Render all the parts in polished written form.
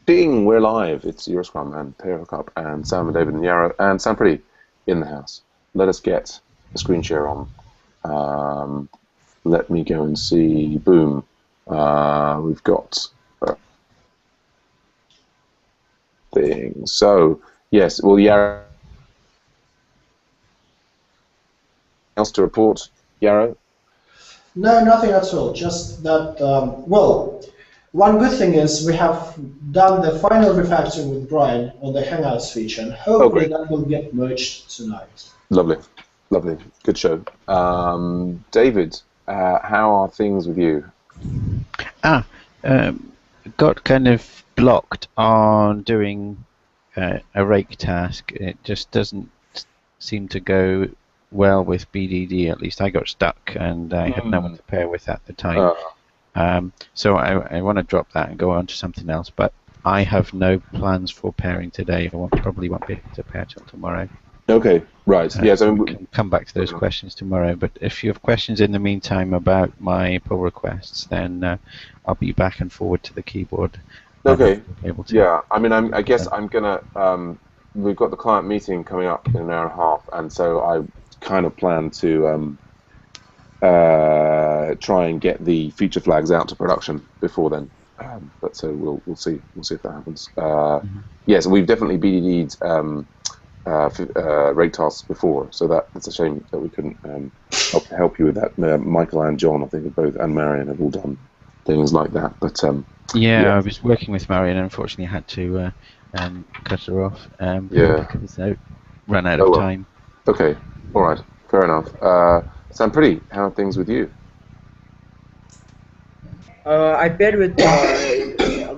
Ding, we're live. It's EuroScrum and Pair Hookup and Sam and David and Yarrow and Sam Pretty in the house. Let us get the screen share on. Let me go and see. Boom. We've got thing. So, yes, well, Yarrow, else to report, Yarrow? No, nothing at all. Just that, well, one good thing is we have done the final refactoring with Brian on the Hangouts feature, and hopefully that will get merged tonight. Lovely, lovely, good show. David, how are things with you? Got kind of blocked on doing a rake task. It just doesn't seem to go well with BDD. At least I got stuck, and I had no one to pair with at the time. So I want to drop that and go on to something else. But I have no plans for pairing today. Probably won't be able to pair till tomorrow. Okay, right. Yes, we can come back to those questions tomorrow. But if you have questions in the meantime about my pull requests, then I'll be back and forward to the keyboard. Okay. Yeah, I mean, I guess I'm gonna. We've got the client meeting coming up in an hour and a half, and so I kind of plan to try and get the feature flags out to production before then. But so we'll see if that happens. Yes, we've definitely BDD'd rate tasks before, so that's a shame that we couldn't help you with that. Michael and John, I think, and Marion have all done things like that. But yeah, I was working with Marion, and unfortunately had to cut her off because I ran out of time. Okay, all right, fair enough. Sam Pretty, how are things with you? I paired with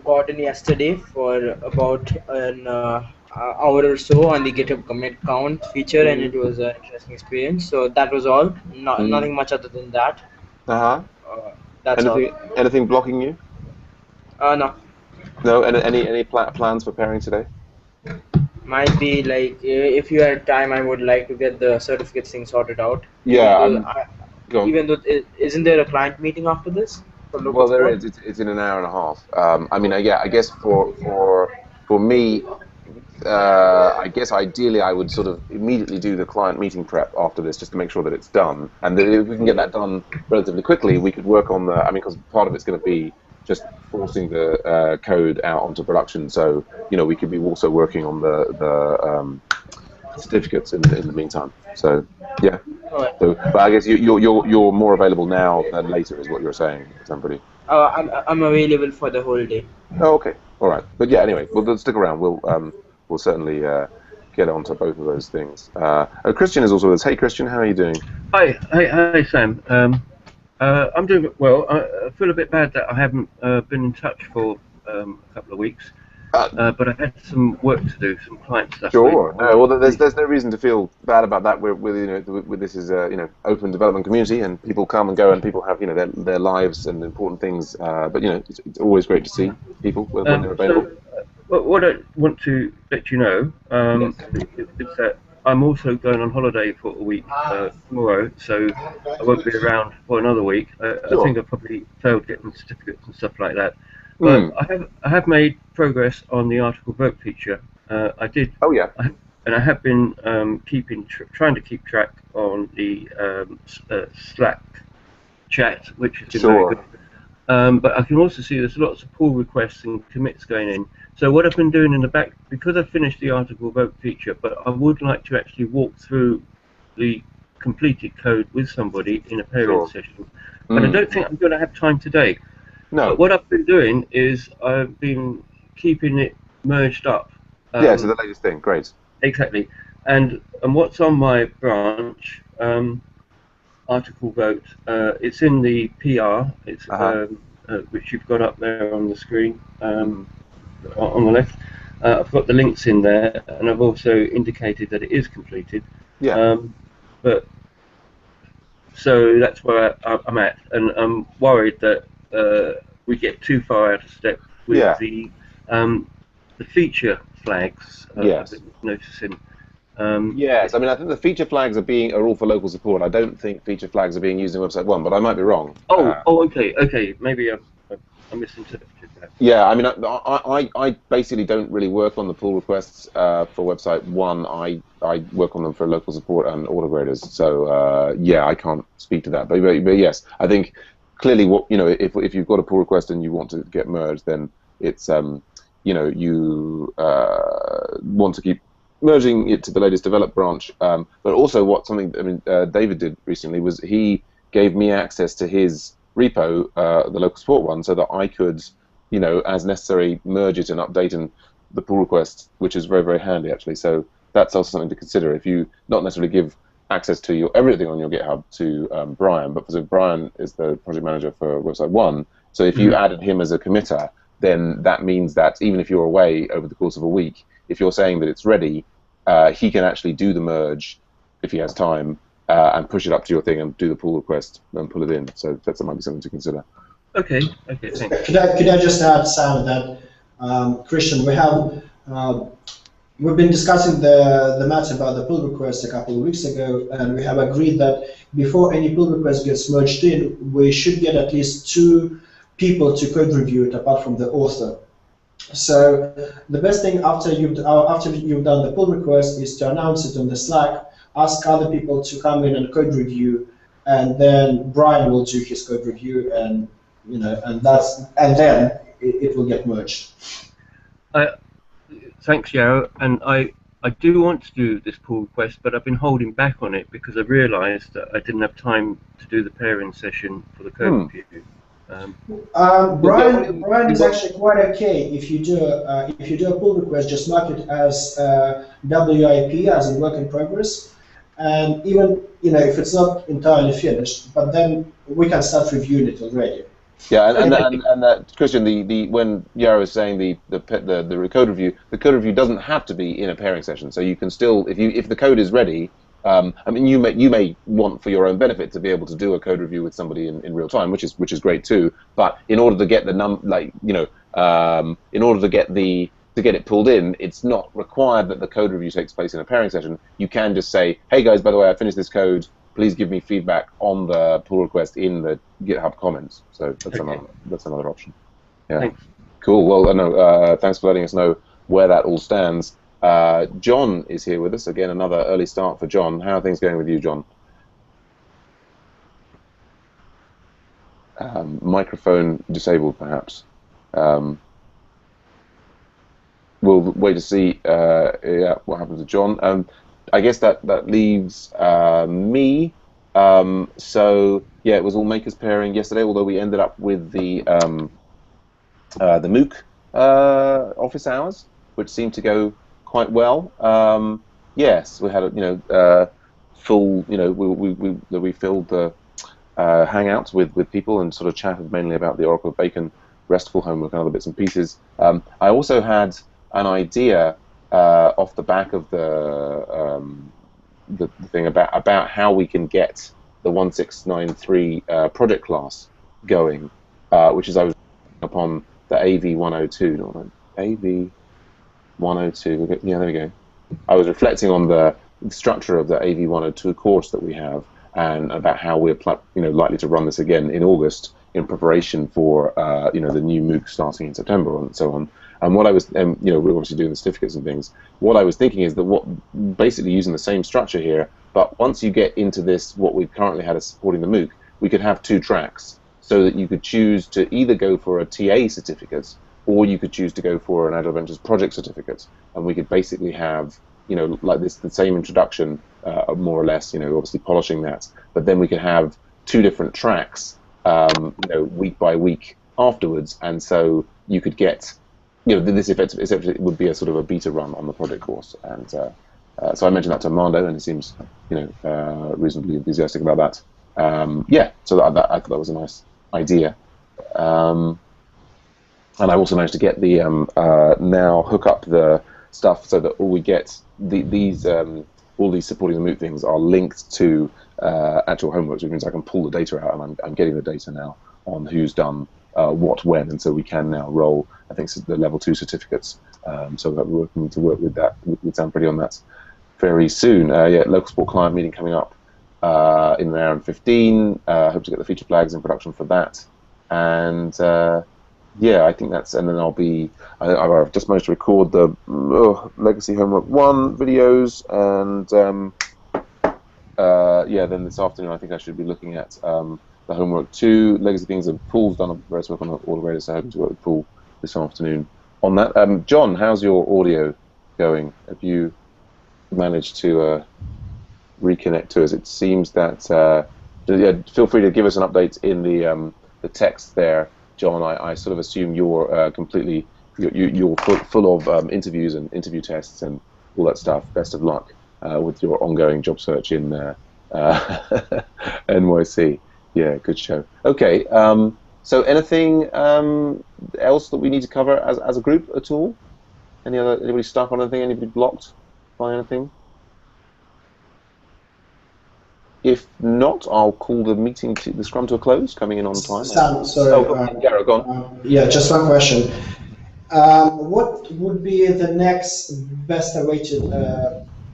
Gordon yesterday for about an hour or so on the GitHub commit count feature, and it was an interesting experience. So that was all. Nothing much other than that. That's anything blocking you? No. No. Any plans for pairing today? Might be like if you had time, I would like to get the certificates thing sorted out. Yeah. Even though isn't there a client meeting after this? Well, there is. It's in an hour and a half. I mean, yeah, I guess for me, I guess ideally I would sort of immediately do the client meeting prep after this, just to make sure that it's done. And that if we can get that done relatively quickly, we could work on the. I mean, because part of it's going to be just forcing the code out onto production. So we could be also working on the certificates in the meantime. So yeah. So, but I guess you're more available now than later, is what you're saying, Somebody. I'm available for the whole day. Oh, okay, all right. But yeah, anyway, we'll stick around. We'll certainly get onto both of those things. Christian is also with us. Hey, Christian, how are you doing? Hi, Sam. I'm doing well. I feel a bit bad that I haven't been in touch for a couple of weeks. But I had some work to do, some client stuff. Sure. No, well, there's no reason to feel bad about that. With this is open development community, and people come and go, and people have their lives and important things. But it's always great to see people when they're available. So, what I want to let you know is that I'm also going on holiday for a week tomorrow, so I won't be around for another week. I think I probably failed getting certificates and stuff like that. But I have made progress on the article vote feature. I did. Oh yeah. And I have been trying to keep track on the Slack chat, which has been very good. But I can also see there's lots of pull requests and commits going in. So what I've been doing in the back, because I've finished the article vote feature, but I would like to actually walk through the completed code with somebody in a pairing session. But I don't think I'm going to have time today. No. But what I've been doing is I've been keeping it merged up. Yeah, so the latest thing, great. Exactly. And what's on my branch, article vote, it's in the PR, it's which you've got up there on the screen, on the left. I've got the links in there, and I've also indicated that it is completed. Yeah. But so that's where I'm at, and I'm worried that we get too far out of step with the feature flags. Yes. Noticing. Yes, I mean I think the feature flags are all for local support. I don't think feature flags are being used in website 1, but I might be wrong. Okay. Maybe misinterpreted that. Yeah, I mean, I basically don't really work on the pull requests for website one. I work on them for local support and auto graders. So yeah, I can't speak to that. But yes, I think clearly what if you've got a pull request and you want to get merged, then it's you want to keep merging it to the latest developed branch. But also David did recently was he gave me access to his repo, the local support one, so that I could, as necessary, merge it and update the pull request, which is very, very handy actually. So that's also something to consider. If you not necessarily give access to everything on your GitHub to Brian, but because Brian is the project manager for website one, so if you added him as a committer, then that means that even if you're away over the course of a week, if you're saying that it's ready, he can actually do the merge if he has time. And push it up to your thing and do the pull request and pull it in. So that might be something to consider. Okay, thanks. Could I just add, Sam, that Christian, we've been discussing the matter about the pull request a couple of weeks ago, and we have agreed that before any pull request gets merged in, we should get at least 2 people to code review it apart from the author. So the best thing after you've done the pull request is to announce it on the Slack, ask other people to come in and code review, and then Brian will do his code review, and then it will get merged. Thanks, Yarrow. And I do want to do this pull request, but I've been holding back on it because I realised that I didn't have time to do the pairing session for the code review. Brian is actually quite okay if you do a pull request. Just mark it as WIP, as in work in progress. And even if it's not entirely finished, but then we can start reviewing it already. Yeah, and that Christian, when Yarrow is saying the code review doesn't have to be in a pairing session. So you can still, if the code is ready, I mean you may want for your own benefit to be able to do a code review with somebody in real time, which is great too. But in order to get in order to get it pulled in, it's not required that the code review takes place in a pairing session. You can just say, hey guys, by the way, I finished this code. Please give me feedback on the pull request in the GitHub comments. So that's another option. Yeah. Thanks. Cool. Well, thanks for letting us know where that all stands. John is here with us again. Another early start for John. How are things going with you, John? Microphone disabled, perhaps. We'll wait to see what happens to John. I guess that leaves me. So yeah, it was all makers pairing yesterday. Although we ended up with the MOOC office hours, which seemed to go quite well. Yes, we had full. We filled the hangouts with people and sort of chatted mainly about the Oracle Bacon RESTful homework and other bits and pieces. I also had an idea off the back of the thing about how we can get the 1693 project class going, which is I was upon the AV102. No, AV102. Yeah, there we go. I was reflecting on the structure of the AV102 course that we have and about how we're likely to run this again in August in preparation for the new MOOC starting in September and so on. And what I was, we're obviously doing the certificates and things. What I was thinking is that basically using the same structure here, but once you get into this, what we've currently had as supporting the MOOC, we could have 2 tracks so that you could choose to either go for a TA certificate or you could choose to go for an Agile Ventures project certificate. And we could basically have, like this, the same introduction, more or less, obviously polishing that. But then we could have 2 different tracks, week by week afterwards. And so you could get, this effectively would be a sort of a beta run on the project course. And so I mentioned that to Armando, and he seems, reasonably enthusiastic about that. So I thought that was a nice idea. And I also managed to get the now hook up the stuff so that all we get all these supporting the MOOC things are linked to actual homeworks, which means I can pull the data out, and I'm getting the data now on who's done what when, and so we can now roll, I think, the level 2 certificates. So that we're working to work with that with Sanford on that very soon. Local support client meeting coming up in an hour and 15. Hope to get the feature flags in production for that. And Yeah, I think that's, and then I've just managed to record the Legacy Homework 1 videos, and yeah, then this afternoon I think I should be looking at the Homework 2 Legacy things. And Paul's done various work on it already, so I hope to work with Paul this afternoon on that. John, how's your audio going? Have you managed to reconnect to us? It seems that yeah, feel free to give us an update in the text there, John. I sort of assume you're completely you're full of interviews and interview tests and all that stuff. Best of luck with your ongoing job search in NYC. Yeah, good show. Okay, so anything else that we need to cover as a group at all? Anybody stuck on anything? Anybody blocked by anything? If not, I'll call the meeting the scrum to a close. Coming in on time. Sam, sorry. Oh, Gareth, go on. Yeah, just one question. What would be the next best awaited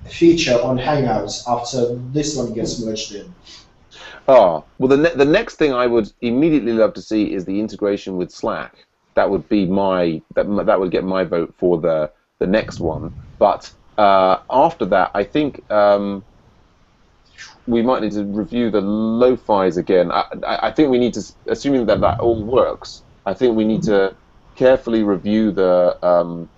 feature on Hangouts after this one gets merged in? Well, the next thing I would immediately love to see is the integration with Slack. That would be that would get my vote for the next one. But after that, I think we might need to review the lo-fis again. I think we need to, assuming that all works, I think we need to carefully review the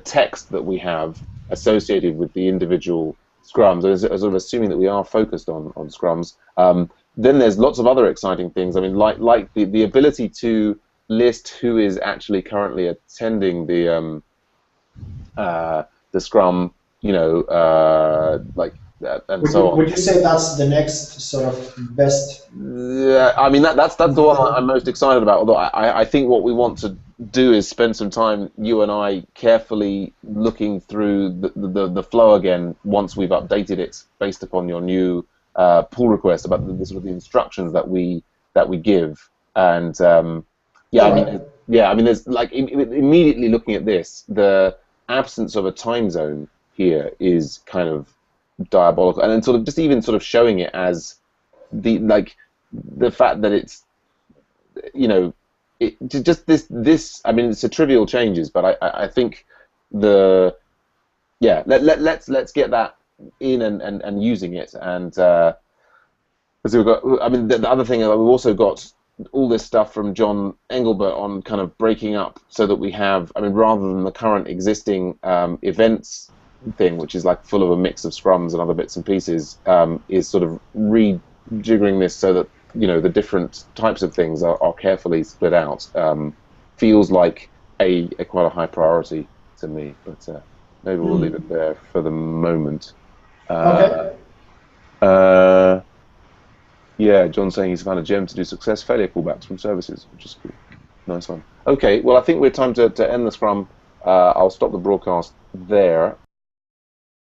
text that we have associated with the individual scrums, sort of assuming that we are focused on scrums. Then there's lots of other exciting things. I mean, like the ability to list who is actually currently attending the scrum, you know, like. Would you say that's the next sort of best? Yeah, I mean that's the one I'm most excited about. Although I think what we want to do is spend some time, you and I, carefully looking through the flow again once we've updated it based upon your new pull request about the sort of the instructions that we give. And yeah, I mean, there's like immediately looking at this, the absence of a time zone here is kind of diabolical, and then sort of just even sort of showing it as the fact that it's, you know, just this. I mean, it's a trivial changes, but I think let's get that in and using it. And so we've got, I mean, the other thing is we've also got all this stuff from John Engelbert on kind of breaking up so that we have, I mean, rather than the current existing events thing, which is like full of a mix of scrums and other bits and pieces, is sort of rejiggering this so that, you know, the different types of things are carefully split out. Feels like a quite a high priority to me, but maybe we'll leave it there for the moment. Okay. Yeah, John's saying he's found a gem to do success failure callbacks from services, which is cool. Nice one. Okay, well, I think we're time to end the scrum. I'll stop the broadcast there.